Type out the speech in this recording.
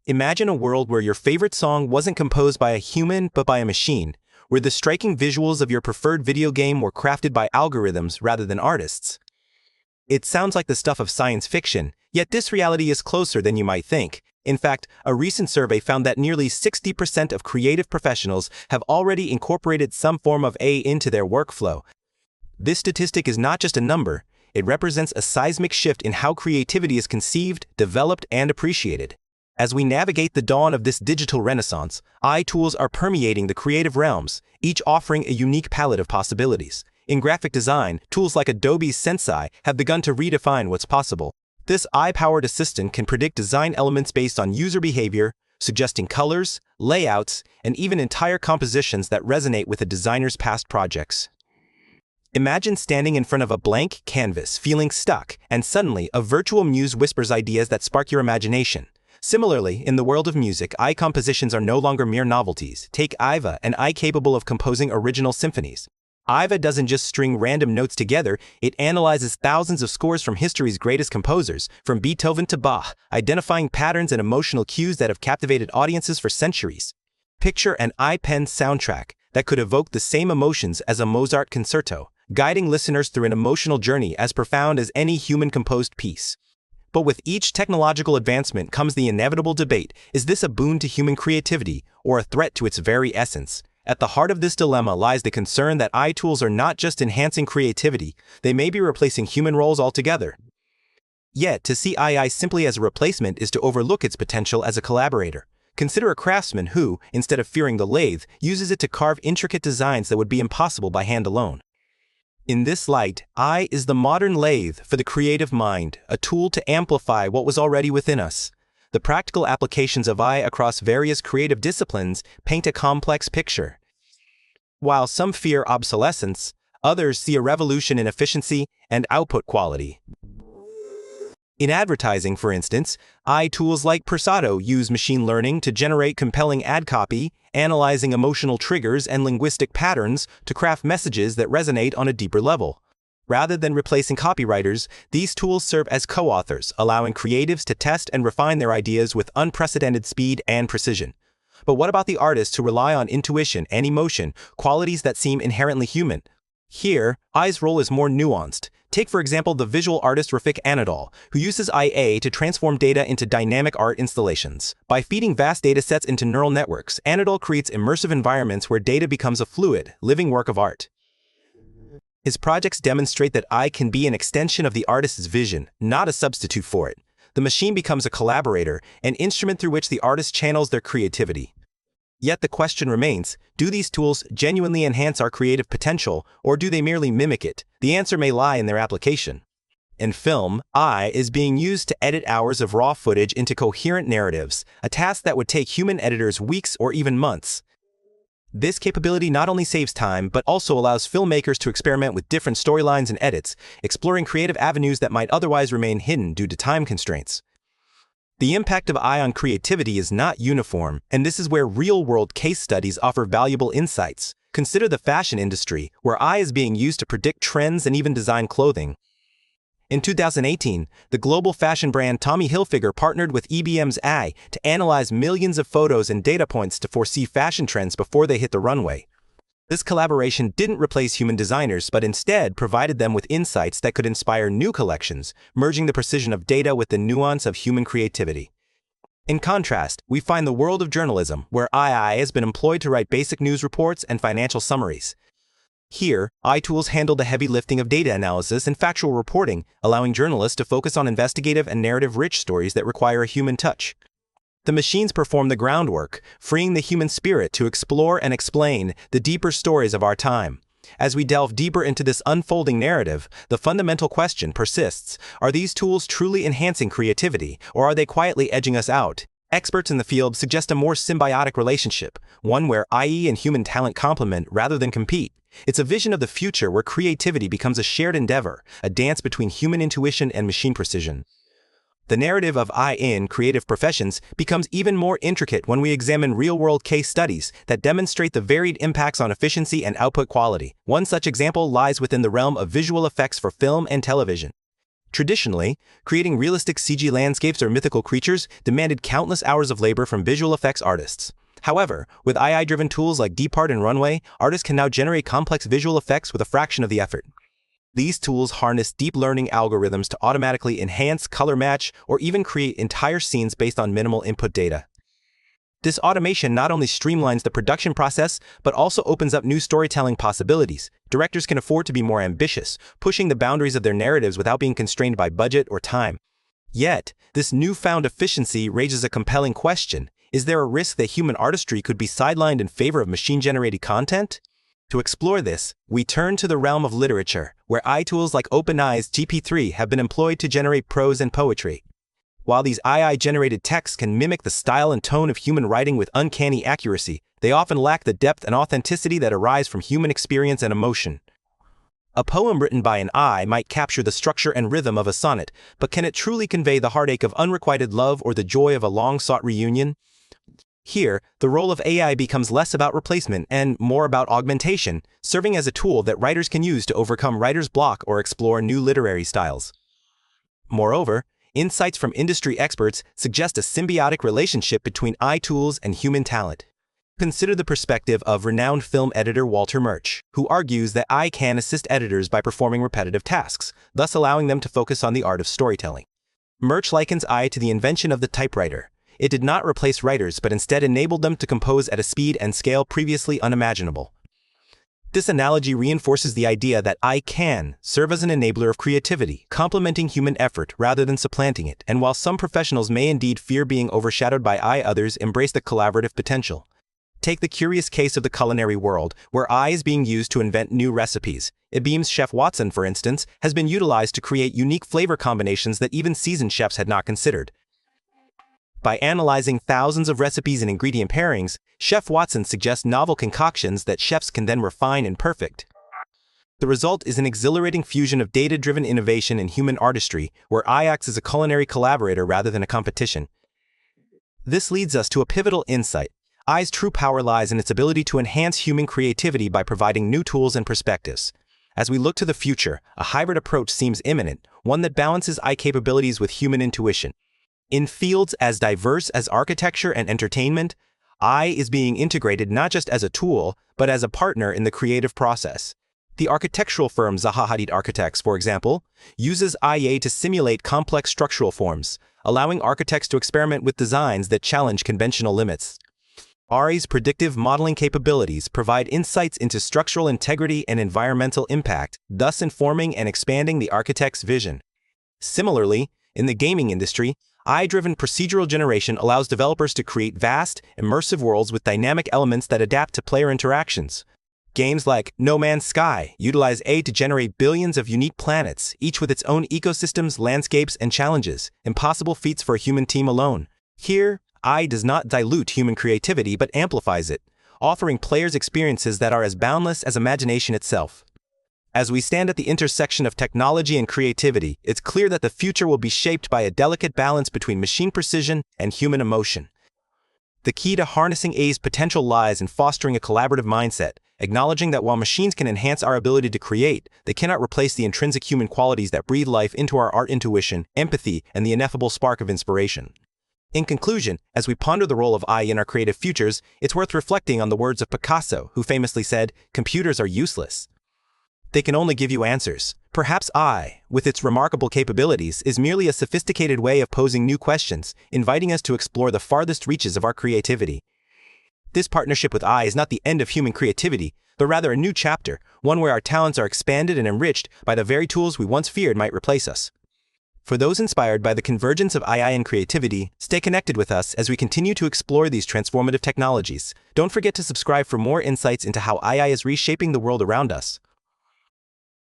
Imagine a world where your favorite song wasn't composed by a human but by a machine, where the striking visuals of your preferred video game were crafted by algorithms rather than artists. It sounds like the stuff of science fiction, yet this reality is closer than you might think. In fact, a recent survey found that nearly 60% of creative professionals have already incorporated some form of AI into their workflow. This statistic is not just a number, it represents a seismic shift in how creativity is conceived, developed, and appreciated. As we navigate the dawn of this digital renaissance, AI tools are permeating the creative realms, each offering a unique palette of possibilities. In graphic design, tools like Adobe's Sensei have begun to redefine what's possible. This AI-powered assistant can predict design elements based on user behavior, suggesting colors, layouts, and even entire compositions that resonate with a designer's past projects. Imagine standing in front of a blank canvas, feeling stuck, and suddenly a virtual muse whispers ideas that spark your imagination. Similarly, in the world of music, AI compositions are no longer mere novelties. Take Iva, an AI capable of composing original symphonies. Iva doesn't just string random notes together, it analyzes thousands of scores from history's greatest composers, from Beethoven to Bach, identifying patterns and emotional cues that have captivated audiences for centuries. Picture an AI pen soundtrack that could evoke the same emotions as a Mozart concerto, guiding listeners through an emotional journey as profound as any human-composed piece. But with each technological advancement comes the inevitable debate: is this a boon to human creativity or a threat to its very essence? At the heart of this dilemma lies the concern that AI tools are not just enhancing creativity, they may be replacing human roles altogether. Yet, to see AI simply as a replacement is to overlook its potential as a collaborator. Consider a craftsman who, instead of fearing the lathe, uses it to carve intricate designs that would be impossible by hand alone. In this light, AI is the modern lathe for the creative mind, a tool to amplify what was already within us. The practical applications of AI across various creative disciplines paint a complex picture. While some fear obsolescence, others see a revolution in efficiency and output quality. In advertising, for instance, AI tools like Persado use machine learning to generate compelling ad copy, analyzing emotional triggers and linguistic patterns to craft messages that resonate on a deeper level. Rather than replacing copywriters, these tools serve as co-authors, allowing creatives to test and refine their ideas with unprecedented speed and precision. But what about the artists who rely on intuition and emotion, qualities that seem inherently human? Here, AI's role is more nuanced. Take, for example, the visual artist Rafik Anadol, who uses IA to transform data into dynamic art installations. By feeding vast datasets into neural networks, Anadol creates immersive environments where data becomes a fluid, living work of art. His projects demonstrate that AI can be an extension of the artist's vision, not a substitute for it. The machine becomes a collaborator, an instrument through which the artist channels their creativity. Yet the question remains, do these tools genuinely enhance our creative potential, or do they merely mimic it? The answer may lie in their application. In film, AI is being used to edit hours of raw footage into coherent narratives, a task that would take human editors weeks or even months. This capability not only saves time, but also allows filmmakers to experiment with different storylines and edits, exploring creative avenues that might otherwise remain hidden due to time constraints. The impact of AI on creativity is not uniform, and this is where real-world case studies offer valuable insights. Consider the fashion industry, where AI is being used to predict trends and even design clothing. In 2018, the global fashion brand Tommy Hilfiger partnered with IBM's AI to analyze millions of photos and data points to foresee fashion trends before they hit the runway. This collaboration didn't replace human designers, but instead provided them with insights that could inspire new collections, merging the precision of data with the nuance of human creativity. In contrast, we find the world of journalism, where AI has been employed to write basic news reports and financial summaries. Here, AI tools handle the heavy lifting of data analysis and factual reporting, allowing journalists to focus on investigative and narrative-rich stories that require a human touch. The machines perform the groundwork, freeing the human spirit to explore and explain the deeper stories of our time. As we delve deeper into this unfolding narrative, the fundamental question persists: are these tools truly enhancing creativity, or are they quietly edging us out? Experts in the field suggest a more symbiotic relationship, one where AI and human talent complement rather than compete. It's a vision of the future where creativity becomes a shared endeavor, a dance between human intuition and machine precision. The narrative of AI in creative professions becomes even more intricate when we examine real-world case studies that demonstrate the varied impacts on efficiency and output quality. One such example lies within the realm of visual effects for film and television. Traditionally, creating realistic CG landscapes or mythical creatures demanded countless hours of labor from visual effects artists. However, with AI-driven tools like DeepArt and Runway, artists can now generate complex visual effects with a fraction of the effort. These tools harness deep learning algorithms to automatically enhance, color match, or even create entire scenes based on minimal input data. This automation not only streamlines the production process, but also opens up new storytelling possibilities. Directors can afford to be more ambitious, pushing the boundaries of their narratives without being constrained by budget or time. Yet, this newfound efficiency raises a compelling question. Is there a risk that human artistry could be sidelined in favor of machine-generated content? To explore this, we turn to the realm of literature, where AI tools like OpenAI's GPT-3 have been employed to generate prose and poetry. While these AI-generated texts can mimic the style and tone of human writing with uncanny accuracy, they often lack the depth and authenticity that arise from human experience and emotion. A poem written by an AI might capture the structure and rhythm of a sonnet, but can it truly convey the heartache of unrequited love or the joy of a long-sought reunion? Here, the role of AI becomes less about replacement and more about augmentation, serving as a tool that writers can use to overcome writer's block or explore new literary styles. Moreover, insights from industry experts suggest a symbiotic relationship between AI tools and human talent. Consider the perspective of renowned film editor Walter Murch, who argues that AI can assist editors by performing repetitive tasks, thus allowing them to focus on the art of storytelling. Murch likens AI to the invention of the typewriter. It did not replace writers, but instead enabled them to compose at a speed and scale previously unimaginable. This analogy reinforces the idea that AI can serve as an enabler of creativity, complementing human effort rather than supplanting it, and while some professionals may indeed fear being overshadowed by AI, others embrace the collaborative potential. Take the curious case of the culinary world, where AI is being used to invent new recipes. IBM's Chef Watson, for instance, has been utilized to create unique flavor combinations that even seasoned chefs had not considered. By analyzing thousands of recipes and ingredient pairings, Chef Watson suggests novel concoctions that chefs can then refine and perfect. The result is an exhilarating fusion of data-driven innovation and human artistry, where AI acts as a culinary collaborator rather than a competition. This leads us to a pivotal insight. AI's true power lies in its ability to enhance human creativity by providing new tools and perspectives. As we look to the future, a hybrid approach seems imminent, one that balances AI capabilities with human intuition. In fields as diverse as architecture and entertainment, AI is being integrated not just as a tool, but as a partner in the creative process. The architectural firm Zaha Hadid Architects, for example, uses IA to simulate complex structural forms, allowing architects to experiment with designs that challenge conventional limits. AI's predictive modeling capabilities provide insights into structural integrity and environmental impact, thus informing and expanding the architect's vision. Similarly, in the gaming industry, AI-driven procedural generation allows developers to create vast, immersive worlds with dynamic elements that adapt to player interactions. Games like No Man's Sky utilize AI to generate billions of unique planets, each with its own ecosystems, landscapes, and challenges, impossible feats for a human team alone. Here, AI does not dilute human creativity but amplifies it, offering players experiences that are as boundless as imagination itself. As we stand at the intersection of technology and creativity, it's clear that the future will be shaped by a delicate balance between machine precision and human emotion. The key to harnessing AI's potential lies in fostering a collaborative mindset, acknowledging that while machines can enhance our ability to create, they cannot replace the intrinsic human qualities that breathe life into our art: intuition, empathy, and the ineffable spark of inspiration. In conclusion, as we ponder the role of AI in our creative futures, it's worth reflecting on the words of Picasso, who famously said, "Computers are useless. They can only give you answers." Perhaps AI, with its remarkable capabilities, is merely a sophisticated way of posing new questions, inviting us to explore the farthest reaches of our creativity. This partnership with AI is not the end of human creativity, but rather a new chapter, one where our talents are expanded and enriched by the very tools we once feared might replace us. For those inspired by the convergence of AI and creativity, stay connected with us as we continue to explore these transformative technologies. Don't forget to subscribe for more insights into how AI is reshaping the world around us.